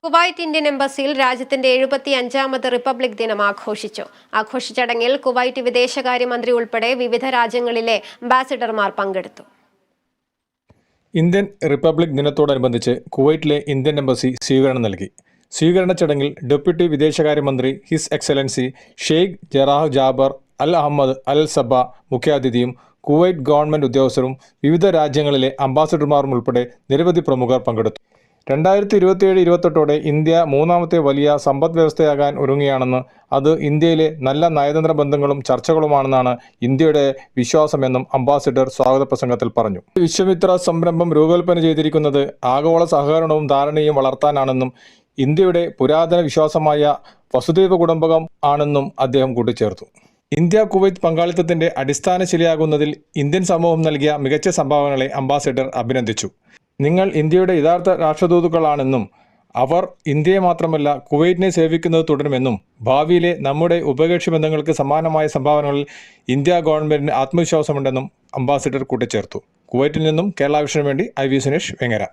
Kuwait Indian എംബസിയിൽ രാജ്യത്തിന്റെ 75ാമത് republic ദിനം ആഘോഷിച്ചു. ആഘോഷ ചടങ്ങിൽ കുവൈറ്റ് വിദേശകാര്യമന്ത്രി ഉൾപ്പെടെ വിവിധ രാജ്യങ്ങളിലെ അംബാസിഡർമാർ പങ്കെടുത്തു. ഇന്ത്യൻ റിപ്പബ്ലിക് ദിനത്തോടനുബന്ധിച്ച് കുവൈറ്റിലെ ഇന്ത്യൻ എംബസി സ്വീകരണം നൽകി. സ്വീകരണ ചടങ്ങിൽ ഡെപ്യൂട്ടി വിദേശകാര്യമന്ത്രി ഹിസ് എക്സലൻസി ഷെയ്ഖ് ജറാഹ് ജാബർ അൽ അഹമ്മദ് അൽ സബ മുഖ്യാതിഥിയും കുവൈറ്റ് ഗവൺമെന്റ് ഉദ്യോഗസ്ഥരും വിവിധ രാജ്യങ്ങളിലെ അംബാസിഡർമാരും ഉൾപ്പെടെ നിരവധി പ്രമുഖർ പങ്കെടുത്തു. 2027-28 ഇന്ത്യ മൂന്നാമത്തെ വലിയ സമ്പദ് വ്യവസ്ഥയാകാൻ ഒരുങ്ങുകയാണെന്ന്, അത് ഇന്ത്യയിലെ നല്ല നയതന്ത്ര ബന്ധങ്ങളും ചർച്ചകളുമാണെന്നാണ് ഇന്ത്യയുടെ വിശ്വാസമെന്നും അംബാസിഡർ സ്വാഗത പ്രസംഗത്തിൽ പറഞ്ഞു. വിശ്വമിത്ര സംരംഭം രൂപകൽപ്പന ചെയ്തിരിക്കുന്നത് ആഗോള സഹകരണവും ധാരണയും വളർത്താനാണെന്നും ഇന്ത്യയുടെ പുരാതന വിശ്വാസമായ വസുദൈവ കുടുംബകം ആണെന്നും അദ്ദേഹം കൂട്ടിച്ചേർത്തു. ഇന്ത്യ കുവൈറ്റ് പങ്കാളിത്തത്തിന്റെ അടിസ്ഥാന ശിലയാകുന്നതിൽ ഇന്ത്യൻ സമൂഹം നൽകിയ മികച്ച സംഭാവനകളെ അംബാസിഡർ അഭിനന്ദിച്ചു. നിങ്ങൾ ഇന്ത്യയുടെ യഥാർത്ഥ രാഷ്ട്രദൂതുക്കളാണെന്നും അവർ ഇന്ത്യയെ മാത്രമല്ല കുവൈറ്റിനെ സേവിക്കുന്നത് തുടരുമെന്നും ഭാവിയിലെ നമ്മുടെ ഉഭയകക്ഷി ബന്ധങ്ങൾക്ക് സമാനമായ സംഭാവനകളിൽ ഇന്ത്യ ഗവൺമെന്റിന് ആത്മവിശ്വാസമുണ്ടെന്നും അംബാസിഡർ കൂട്ടിച്ചേർത്തു. കുവൈറ്റിൽ നിന്നും കേരള വിഷന് വേണ്ടി IV സുനേഷ്, വെങ്ങര.